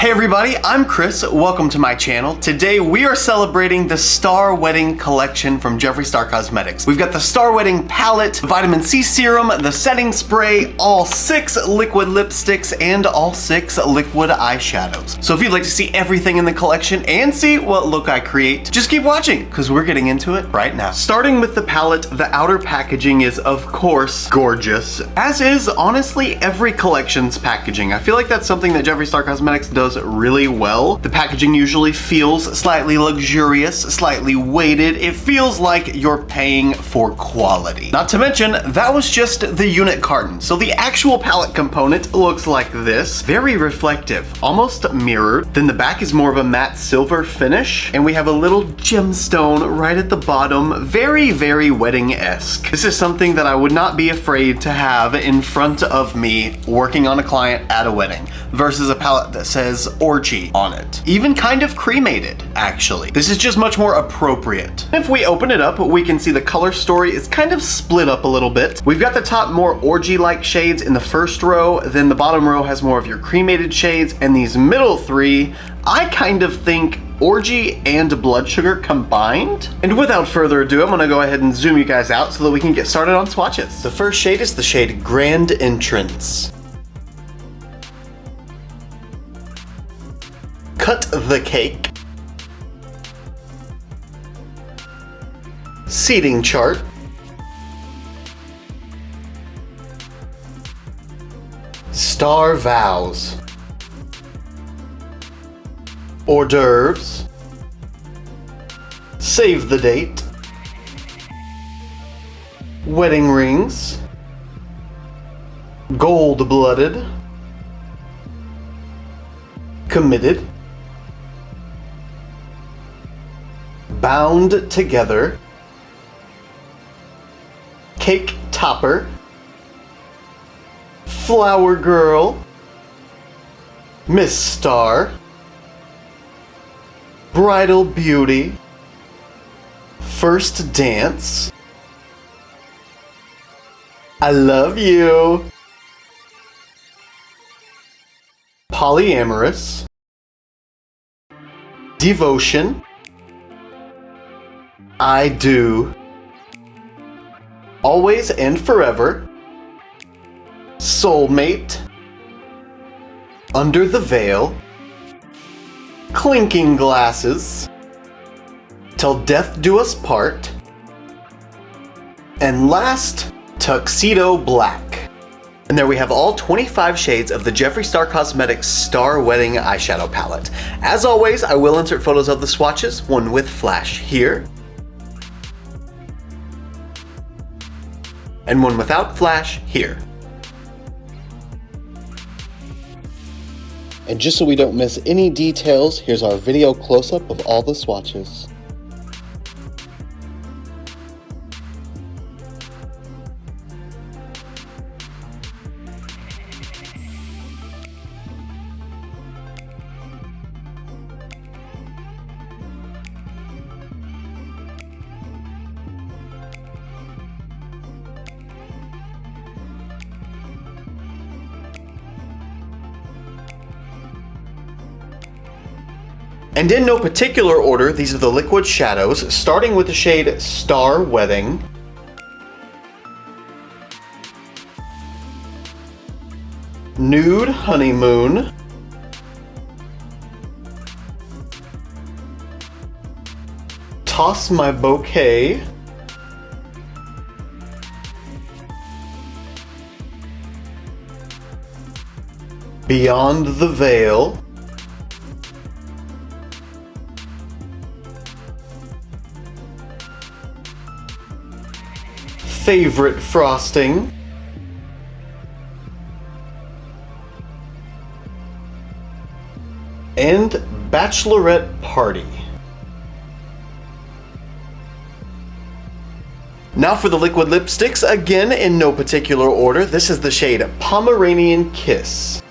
Hey everybody, I'm Chris. Welcome to my channel. Today we are celebrating the Star Wedding collection from Jeffree Star Cosmetics. We've got the Star Wedding palette, vitamin C serum, the setting spray, all 6 liquid lipsticks, and all 6 liquid eyeshadows. So if you'd like to see everything in the collection and see what look I create, just keep watching because we're getting into it right now. Starting with the palette, the outer packaging is of course gorgeous, as is honestly every collection's packaging. I feel like that's something that Jeffree Star Cosmetics does really well. The packaging usually feels slightly luxurious, slightly weighted. It feels like you're paying for quality. Not to mention, that was just the unit carton. So the actual palette component looks like this. Very reflective, almost mirrored. Then the back is more of a matte silver finish. And we have a little gemstone right at the bottom. Very, very wedding-esque. This is something that I would not be afraid to have in front of me working on a client at a wedding versus a palette that says orgy on it. Even kind of cremated, actually. This is just much more appropriate. If we open it up, we can see the color story is kind of split up a little bit. We've got the top more orgy-like shades in the first row, then the bottom row has more of your cremated shades, and these middle 3, I kind of think orgy and blood sugar combined. And without further ado, I'm gonna go ahead and zoom you guys out so that we can get started on swatches. The first shade is the shade Grand Entrance. Cut the Cake, Seating Chart, Star Vows, Hors d'oeuvres, Save the Date, Wedding Rings, Gold Blooded, Committed, Bound Together, Cake Topper, Flower Girl, Miss Star, Bridal Beauty, First Dance, I Love You, Polyamorous, Devotion, I Do, Always and Forever, Soulmate, Under the Veil, Clinking Glasses, Till Death Do Us Part, and last, Tuxedo Black. And there we have all 25 shades of the Jeffree Star Cosmetics Star Wedding eyeshadow palette. As always, I will insert photos of the swatches, one with flash here, and one without flash here. And just so we don't miss any details, here's our video close-up of all the swatches. And in no particular order, these are the liquid shadows, starting with the shade Star Wedding, Nude Honeymoon, Toss My Bouquet, Beyond the Veil, Favorite Frosting, and Bachelorette Party. Now for the liquid lipsticks, again in no particular order. This is the shade Pomeranian Kiss.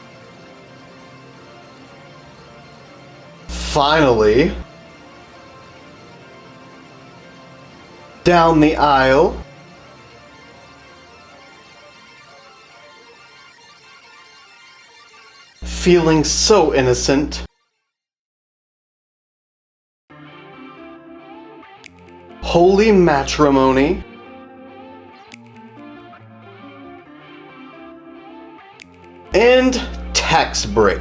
Finally, Down the Aisle, feeling so innocent. Holy matrimony. And tax break.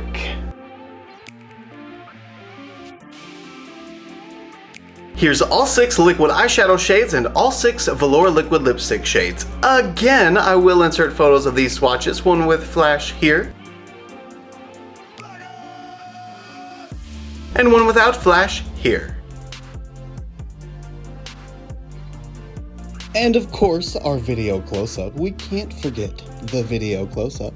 Here's all 6 liquid eyeshadow shades and all 6 velour liquid lipstick shades. Again, I will insert photos of these swatches, one with flash here, and one without flash here. And of course, our video close-up. We can't forget the video close-up.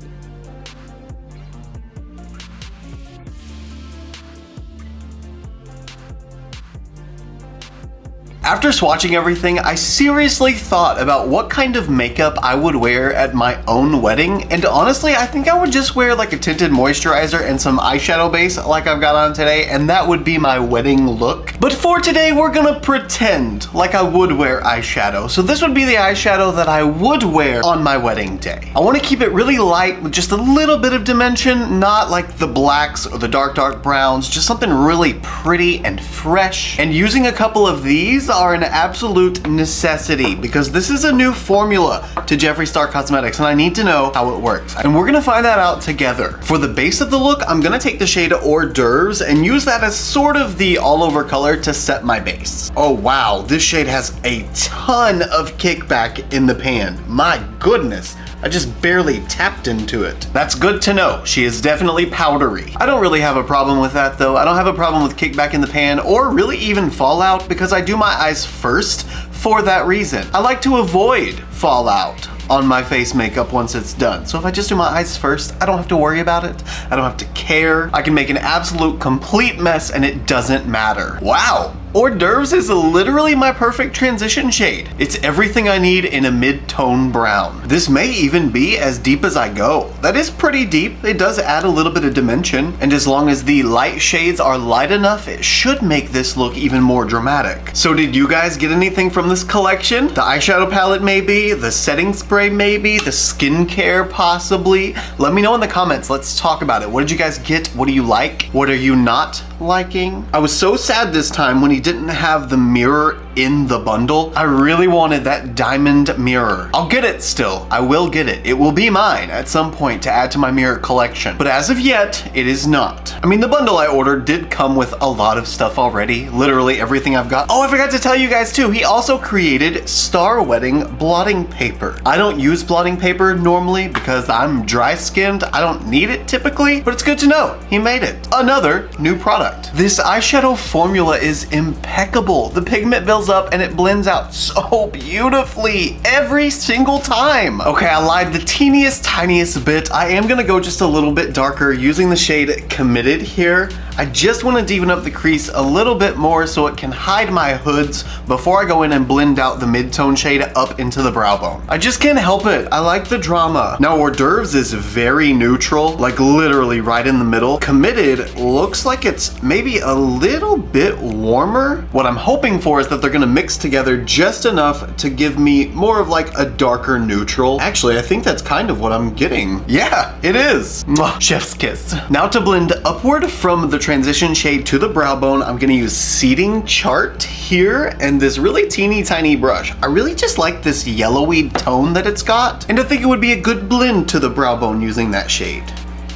After swatching everything, I seriously thought about what kind of makeup I would wear at my own wedding, and honestly, I think I would just wear like a tinted moisturizer and some eyeshadow base like I've got on today, and that would be my wedding look. But for today, we're gonna pretend like I would wear eyeshadow. So this would be the eyeshadow that I would wear on my wedding day. I wanna keep it really light with just a little bit of dimension, not like the blacks or the dark browns, just something really pretty and fresh. And using a couple of these are an absolute necessity because this is a new formula to Jeffree Star Cosmetics and I need to know how it works. And we're gonna find that out together. For the base of the look, I'm gonna take the shade Hors d'oeuvres and use that as sort of the all over color to set my base. Oh wow, this shade has a ton of kickback in the pan. My goodness. I just barely tapped into it. That's good to know. She is definitely powdery. I don't really have a problem with that though. I don't have a problem with kickback in the pan or really even fallout because I do my eyes first for that reason. I like to avoid fallout on my face makeup once it's done. So if I just do my eyes first, I don't have to worry about it. I don't have to care. I can make an absolute complete mess and it doesn't matter. Wow. Hors d'oeuvres is literally my perfect transition shade. It's everything I need in a mid-tone brown. This may even be as deep as I go. That is pretty deep. It does add a little bit of dimension, and as long as the light shades are light enough, it should make this look even more dramatic. So did you guys get anything from this collection? The eyeshadow palette maybe, the setting spray maybe, the skincare possibly? Let me know in the comments. Let's talk about it. What did you guys get? What do you like? What are you not liking? I was so sad this time when he didn't have the mirror in the bundle. I really wanted that diamond mirror. I'll get it still. I will get it. It will be mine at some point to add to my mirror collection. But as of yet, it is not. I mean, the bundle I ordered did come with a lot of stuff already. Literally everything I've got. Oh, I forgot to tell you guys too. He also created Star Wedding blotting paper. I don't use blotting paper normally because I'm dry skinned. I don't need it typically, but it's good to know. He made it. Another new product. This eyeshadow formula is impeccable. The pigment builds up and it blends out so beautifully every single time. Okay, I lied the teeniest, tiniest bit. I am gonna go just a little bit darker using the shade Committed here. I just want to deepen up the crease a little bit more so it can hide my hoods before I go in and blend out the mid-tone shade up into the brow bone. I just can't help it. I like the drama. Now Hors d'oeuvres is very neutral, like literally right in the middle. Committed looks like it's maybe a little bit warmer. What I'm hoping for is that they're gonna mix together just enough to give me more of like a darker neutral. Actually, I think that's kind of what I'm getting. Yeah, it is. Mwah, chef's kiss. Now to blend upward from the transition shade to the brow bone, I'm gonna use Seeding Chart here and this really teeny tiny brush. I really just like this yellowy tone that it's got, and I think it would be a good blend to the brow bone using that shade.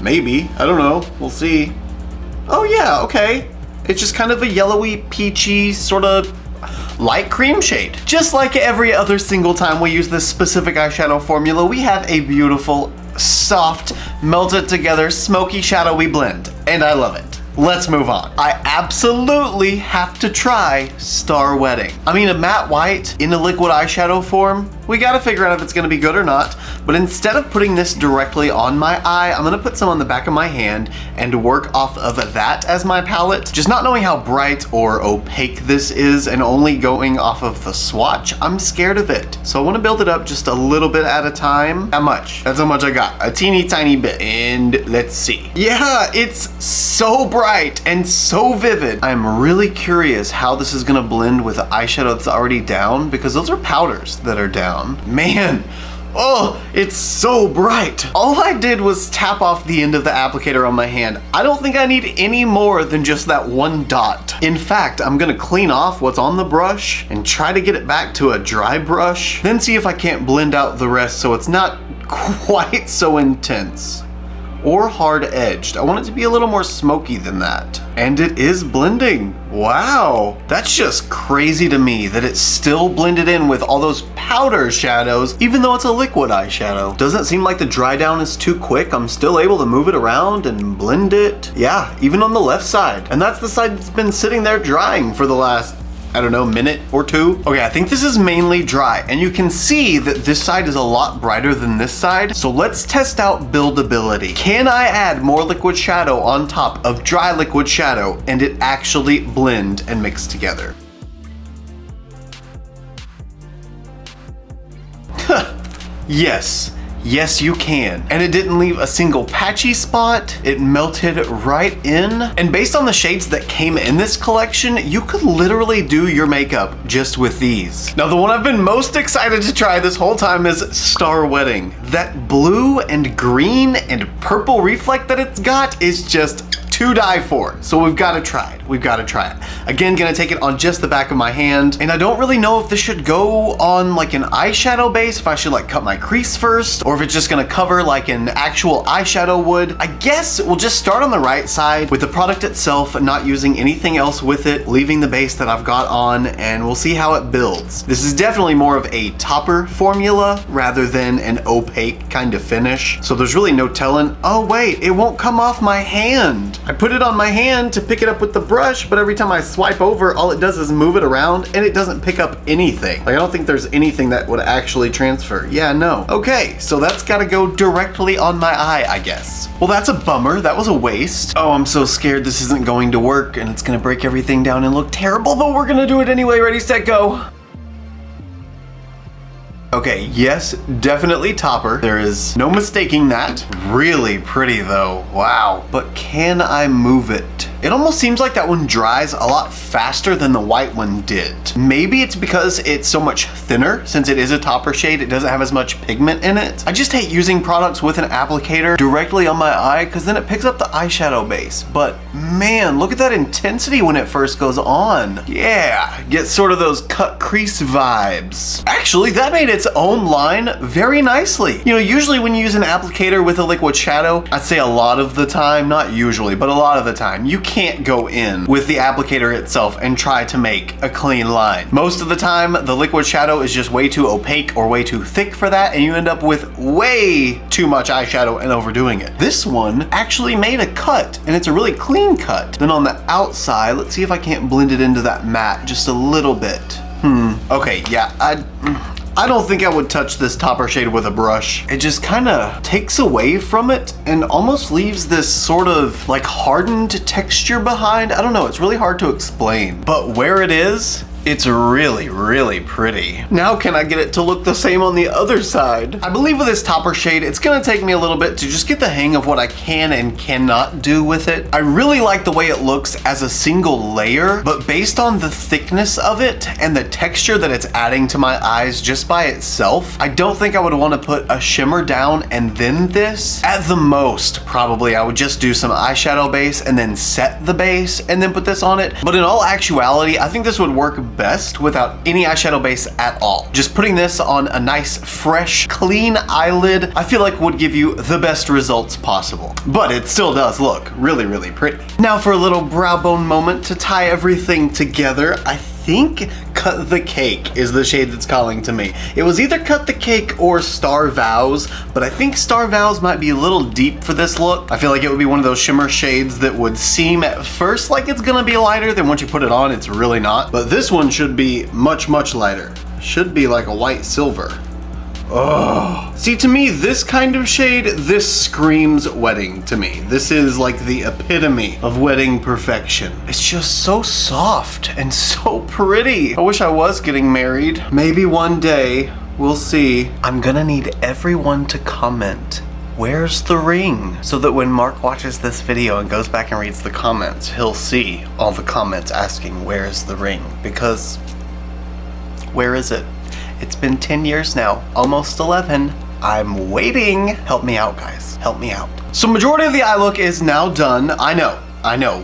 Maybe, I don't know, we'll see. Oh yeah, okay. It's just kind of a yellowy, peachy, sort of light cream shade. Just like every other single time we use this specific eyeshadow formula, we have a beautiful, soft, melted together, smoky shadowy blend, and I love it. Let's move on. I absolutely have to try Star Wedding. I mean, a matte white in a liquid eyeshadow form, we gotta figure out if it's gonna be good or not, but instead of putting this directly on my eye, I'm gonna put some on the back of my hand and work off of that as my palette. Just not knowing how bright or opaque this is and only going off of the swatch, I'm scared of it. So I wanna build it up just a little bit at a time. How much? That's how much I got. A teeny tiny bit. And let's see. Yeah, it's so bright and so vivid. I'm really curious how this is gonna blend with the eyeshadow that's already down because those are powders that are down. Man, Oh, it's so bright. All I did was tap off the end of the applicator on my hand. I don't think I need any more than just that one dot. In fact, I'm gonna clean off what's on the brush and try to get it back to a dry brush, then see if I can't blend out the rest so it's not quite so intense or hard edged. I want it to be a little more smoky than that. And it is blending. Wow. That's just crazy to me that it's still blended in with all those powder shadows, even though it's a liquid eyeshadow. Doesn't seem like the dry down is too quick. I'm still able to move it around and blend it. Yeah, even on the left side. And that's the side that's been sitting there drying for the last, I don't know, minute or two. Okay, I think this is mainly dry, and you can see that this side is a lot brighter than this side. So let's test out buildability. Can I add more liquid shadow on top of dry liquid shadow and it actually blend and mix together? Yes. Yes, you can. And it didn't leave a single patchy spot. It melted right in. And based on the shades that came in this collection, you could literally do your makeup just with these. Now, the one I've been most excited to try this whole time is Star Wedding. That blue and green and purple reflect that it's got is just to die for. So we've got to try it. We've got to try it. Again, gonna take it on just the back of my hand. And I don't really know if this should go on like an eyeshadow base, if I should like cut my crease first, or if it's just gonna cover like an actual eyeshadow would. I guess we'll just start on the right side with the product itself, not using anything else with it, leaving the base that I've got on, and we'll see how it builds. This is definitely more of a topper formula rather than an opaque kind of finish. So there's really no telling, oh wait, it won't come off my hand. I put it on my hand to pick it up with the brush, but every time I swipe over, all it does is move it around and it doesn't pick up anything. Like, I don't think there's anything that would actually transfer. Yeah, no. Okay, so that's gotta go directly on my eye, I guess. Well, that's a bummer. That was a waste. Oh, I'm so scared this isn't going to work and it's gonna break everything down and look terrible, but we're gonna do it anyway. Ready, set, go. Okay, yes, definitely topper. There is no mistaking that. Really pretty though, wow. But can I move it? It almost seems like that one dries a lot faster than the white one did. Maybe it's because it's so much thinner. Since it is a topper shade, it doesn't have as much pigment in it. I just hate using products with an applicator directly on my eye because then it picks up the eyeshadow base. But man, look at that intensity when it first goes on. Yeah, get sort of those cut crease vibes. Actually, that made its own line very nicely. You know, usually when you use an applicator with a liquid shadow, I'd say a lot of the time, not usually, but a lot of the time, you can't go in with the applicator itself and try to make a clean line. Most of the time, the liquid shadow is just way too opaque or way too thick for that, and you end up with way too much eyeshadow and overdoing it. This one actually made a cut, and it's a really clean cut. Then on the outside, let's see if I can't blend it into that matte just a little bit. Okay, yeah, I don't think I would touch this topper shade with a brush. It just kind of takes away from it and almost leaves this sort of like hardened texture behind. I don't know, it's really hard to explain. But where it is, it's really, really pretty. Now can I get it to look the same on the other side? I believe with this topper shade, it's gonna take me a little bit to just get the hang of what I can and cannot do with it. I really like the way it looks as a single layer, but based on the thickness of it and the texture that it's adding to my eyes just by itself, I don't think I would wanna put a shimmer down and then this. At the most, probably I would just do some eyeshadow base and then set the base and then put this on it. But in all actuality, I think this would work best without any eyeshadow base at all. Just putting this on a nice, fresh, clean eyelid, I feel like would give you the best results possible. But it still does look really, really pretty. Now for a little brow bone moment to tie everything together, I think Cut the Cake is the shade that's calling to me. It was either Cut the Cake or Star Vows, but I think Star Vows might be a little deep for this look. I feel like it would be one of those shimmer shades that would seem at first like it's gonna be lighter, then once you put it on, it's really not. But this one should be much, much lighter. Should be like a white silver. Oh. See, to me, this kind of shade, this screams wedding to me. This is like the epitome of wedding perfection. It's just so soft and so pretty. I wish I was getting married. Maybe one day, we'll see. I'm gonna need everyone to comment, where's the ring? So that when Mark watches this video and goes back and reads the comments, he'll see all the comments asking, where's the ring? Because, where is it? It's been 10 years now, almost 11. I'm waiting. Help me out, guys. Help me out. So majority of the eye look is now done. I know.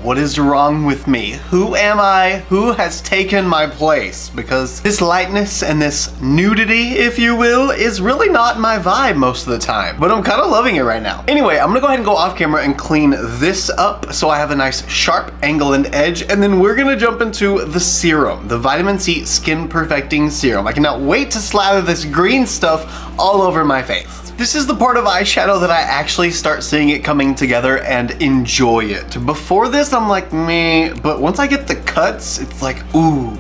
What is wrong with me? Who am I? Who has taken my place? Because this lightness and this nudity, if you will, is really not my vibe most of the time. But I'm kind of loving it right now. Anyway, I'm gonna go ahead and go off camera and clean this up so I have a nice sharp angle and edge. And then we're gonna jump into the serum, the Vitamin C Skin Perfecting Serum. I cannot wait to slather this green stuff all over my face. This is the part of eyeshadow that I actually start seeing it coming together and enjoy it. Before this, I'm like, meh, but once I get the cuts, it's like, ooh,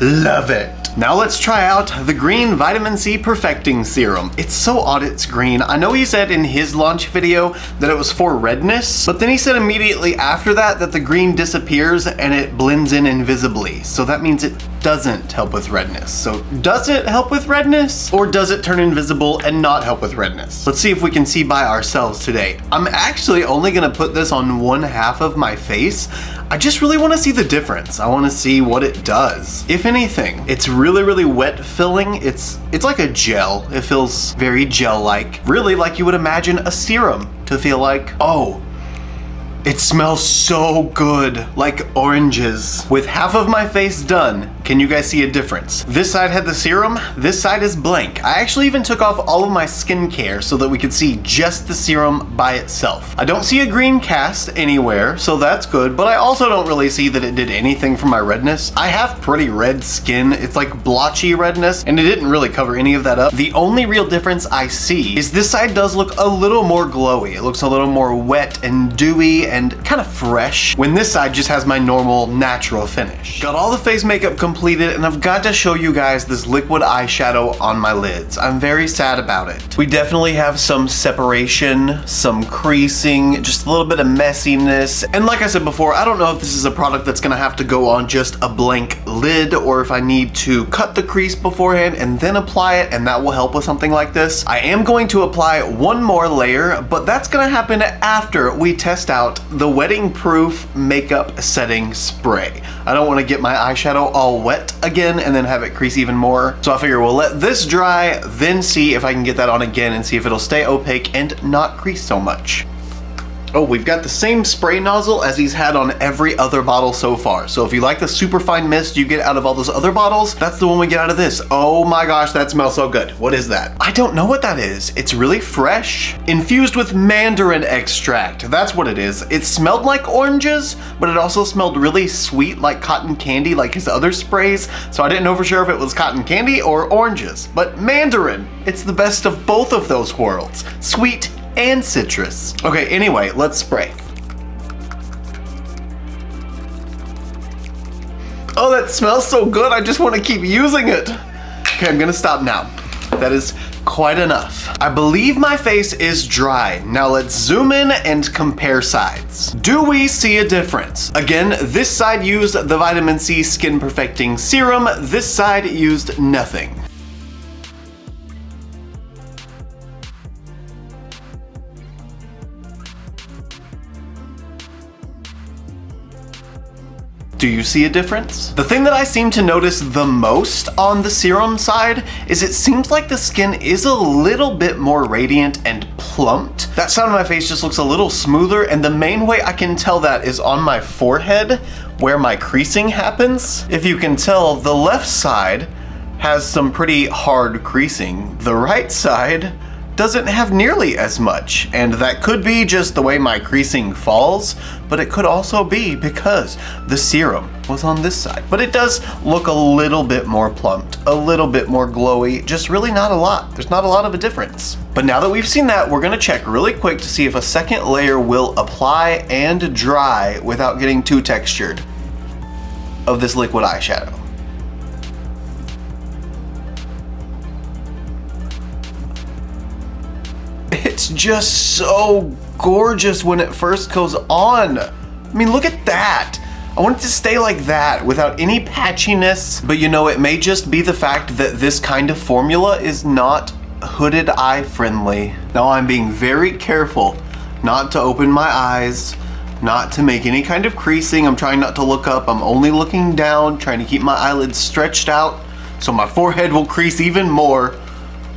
love it. Now let's try out the green Vitamin C Perfecting Serum. It's so odd it's green. I know he said in his launch video that it was for redness, but then he said immediately after that the green disappears and it blends in invisibly. So that means it doesn't help with redness. So does it help with redness, or does it turn invisible and not help with redness? Let's see if we can see by ourselves today. I'm actually only gonna put this on one half of my face. I just really wanna see the difference. I wanna see what it does, if anything. It's really wet filling. It's like a gel. It feels very gel-like. Really like you would imagine a serum to feel like. Oh, it smells so good, like oranges. With half of my face done, can you guys see a difference? This side had the serum, this side is blank. I actually even took off all of my skincare so that we could see just the serum by itself. I don't see a green cast anywhere, so that's good, but I also don't really see that it did anything for my redness. I have pretty red skin. It's like blotchy redness, and it didn't really cover any of that up. The only real difference I see is this side does look a little more glowy. It looks a little more wet and dewy and kind of fresh, when this side just has my normal natural finish. Got all the face makeup completed, and I've got to show you guys this liquid eyeshadow on my lids. I'm very sad about it. We definitely have some separation, some creasing, just a little bit of messiness. And like I said before, I don't know if this is a product that's gonna have to go on just a blank lid, or if I need to cut the crease beforehand and then apply it, and that will help with something like this. I am going to apply one more layer, but that's gonna happen after we test out the wetting proof makeup setting spray. I don't want to get my eyeshadow all wet again and then have it crease even more. So I figure we'll let this dry, then see if I can get that on again and see if it'll stay opaque and not crease so much. Oh, we've got the same spray nozzle as he's had on every other bottle so far. So if you like the super fine mist you get out of all those other bottles, that's the one we get out of this. Oh my gosh, that smells so good. What is that? I don't know what that is. It's really fresh. Infused with mandarin extract. That's what it is. It smelled like oranges, but it also smelled really sweet, like cotton candy, like his other sprays. So I didn't know for sure if it was cotton candy or oranges. But mandarin, it's the best of both of those worlds. Sweet and citrus. Okay, anyway, let's spray. Oh, that smells so good. I just want to keep using it. Okay, I'm gonna stop now. That is quite enough. I believe my face is dry. Now let's zoom in and compare sides. Do we see a difference? Again, this side used the Vitamin C Skin Perfecting Serum. This side used nothing. Do you see a difference? The thing that I seem to notice the most on the serum side is it seems like the skin is a little bit more radiant and plumped. That side of my face just looks a little smoother, and the main way I can tell that is on my forehead where my creasing happens. If you can tell, the left side has some pretty hard creasing. The right side doesn't have nearly as much, and that could be just the way my creasing falls, but it could also be because the serum was on this side. But it does look a little bit more plumped, a little bit more glowy, just really not a lot. There's not a lot of a difference. But now that we've seen that, we're gonna check really quick to see if a second layer will apply and dry without getting too textured of this liquid eyeshadow. It's just so gorgeous when it first goes on. I mean, look at that. I want it to stay like that without any patchiness, but you know, it may just be the fact that this kind of formula is not hooded eye friendly. Now I'm being very careful not to open my eyes, not to make any kind of creasing. I'm trying not to look up. I'm only looking down, trying to keep my eyelids stretched out so my forehead will crease even more.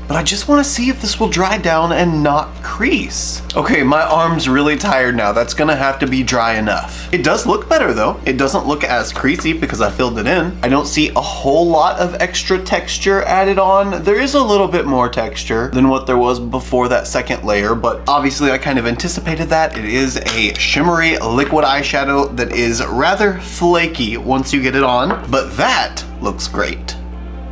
But I just want to see if this will dry down and not crease. Okay, my arm's really tired now. That's gonna have to be dry enough. It does look better though. It doesn't look as creasy because I filled it in. I don't see a whole lot of extra texture added on. There is a little bit more texture than what there was before that second layer, but obviously I kind of anticipated that. It is a shimmery liquid eyeshadow that is rather flaky once you get it on, but that looks great.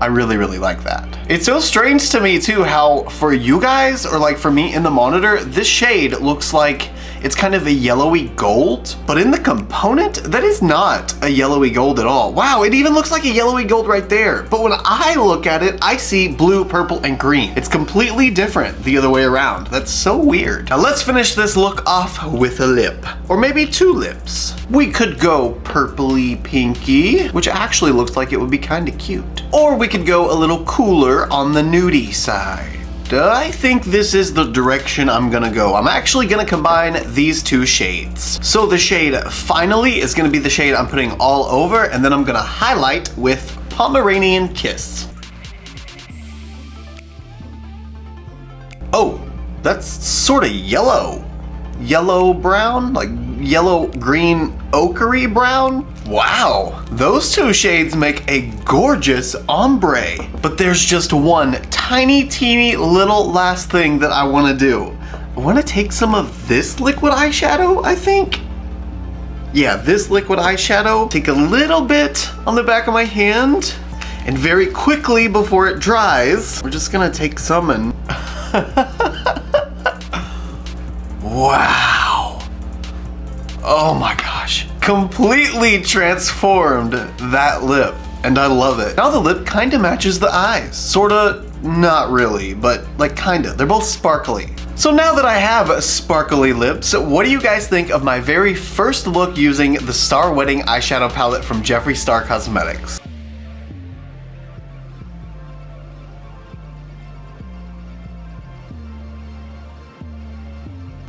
I really, really like that. It's so strange to me too how for you guys, or like for me in the monitor, this shade looks like it's kind of a yellowy gold, but in the component, that is not a yellowy gold at all. Wow, it even looks like a yellowy gold right there. But when I look at it, I see blue, purple, and green. It's completely different the other way around. That's so weird. Now let's finish this look off with a lip, or maybe two lips. We could go purpley pinky, which actually looks like it would be kind of cute. Or we could go a little cooler on the nudie side. I think this is the direction I'm gonna go. I'm actually gonna combine these two shades. So the shade Finally is gonna be the shade I'm putting all over, and then I'm gonna highlight with Pomeranian Kiss. Oh, that's sort of yellow. Yellow brown, like yellow green ochre brown. Wow, those two shades make a gorgeous ombre. But there's just one tiny teeny little last thing that I want to do. I want to take some of this liquid eyeshadow, I think. Yeah, this liquid eyeshadow, take a little bit on the back of my hand, and very quickly before it dries, we're just gonna take some and wow. Oh my gosh. Completely transformed that lip, and I love it. Now the lip kind of matches the eyes. Sorta, not really, but like kinda. They're both sparkly. So now that I have sparkly lips, what do you guys think of my very first look using the Star Wedding eyeshadow palette from Jeffree Star Cosmetics?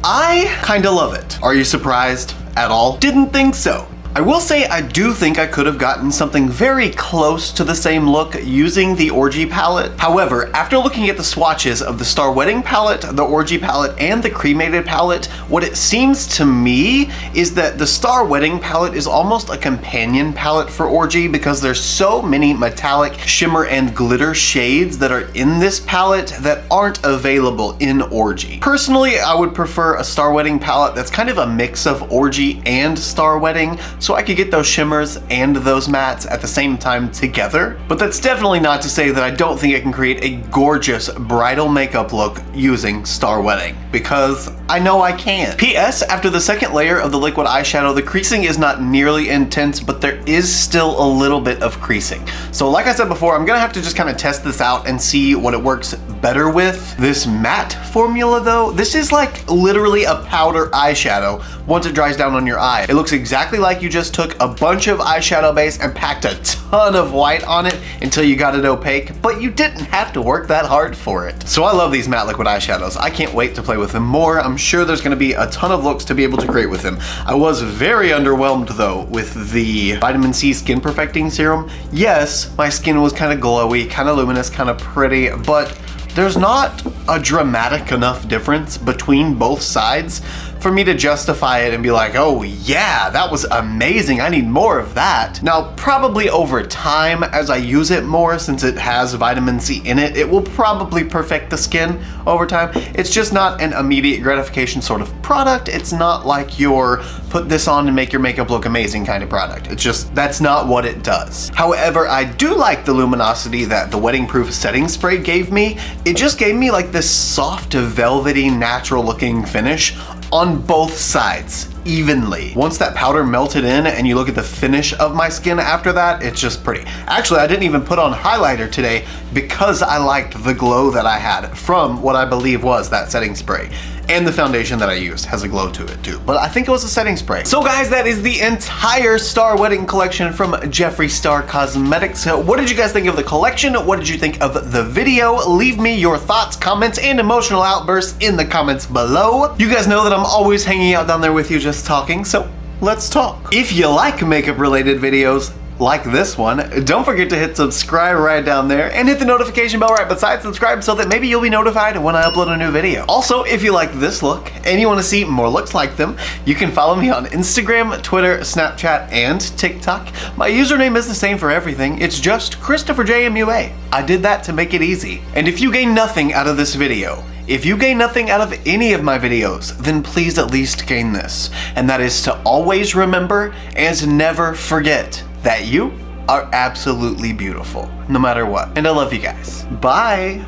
I kinda love it. Are you surprised at all? Didn't think so. I will say I do think I could have gotten something very close to the same look using the Orgy palette. However, after looking at the swatches of the Star Wedding palette, the Orgy palette, and the Cremated palette, what it seems to me is that the Star Wedding palette is almost a companion palette for Orgy because there's so many metallic shimmer and glitter shades that are in this palette that aren't available in Orgy. Personally, I would prefer a Star Wedding palette that's kind of a mix of Orgy and Star Wedding, so I could get those shimmers and those mattes at the same time together. But that's definitely not to say that I don't think I can create a gorgeous bridal makeup look using Star Wedding, because I know I can. P.S. After the second layer of the liquid eyeshadow, the creasing is not nearly intense, but there is still a little bit of creasing. So like I said before, I'm gonna have to just kind of test this out and see what it works better with. This matte formula though, this is like literally a powder eyeshadow once it dries down on your eye. It looks exactly like you just took a bunch of eyeshadow base and packed a ton of white on it until you got it opaque, but you didn't have to work that hard for it. So I love these matte liquid eyeshadows. I can't wait to play with them more. I'm sure there's gonna be a ton of looks to be able to create with them. I was very underwhelmed though with the vitamin C skin perfecting serum. Yes, my skin was kind of glowy, kind of luminous, kind of pretty, but there's not a dramatic enough difference between both sides for me to justify it and be like, oh yeah, that was amazing, I need more of that. Now, probably over time, as I use it more, since it has vitamin C in it, it will probably perfect the skin over time. It's just not an immediate gratification sort of product. It's not like your put this on and make your makeup look amazing kind of product. It's just, that's not what it does. However, I do like the luminosity that the Wedding Proof setting spray gave me. It just gave me like this soft, velvety, natural looking finish on both sides evenly. Once that powder melted in and you look at the finish of my skin after that, it's just pretty. Actually, I didn't even put on highlighter today because I liked the glow that I had from what I believe was that setting spray. And the foundation that I used has a glow to it too, but I think it was a setting spray. So guys, that is the entire Star Wedding collection from Jeffree Star Cosmetics. What did you guys think of the collection? What did you think of the video? Leave me your thoughts, comments, and emotional outbursts in the comments below. You guys know that I'm always hanging out down there with you just talking, so let's talk. If you like makeup related videos, like this one, don't forget to hit subscribe right down there and hit the notification bell right beside subscribe so that maybe you'll be notified when I upload a new video. Also, if you like this look and you want to see more looks like them, you can follow me on Instagram, Twitter, Snapchat, and TikTok. My username is the same for everything. It's just ChristopherJMUA. I did that to make it easy. And if you gain nothing out of this video, if you gain nothing out of any of my videos, then please at least gain this. And that is to always remember and never forget that you are absolutely beautiful, no matter what. And I love you guys. Bye.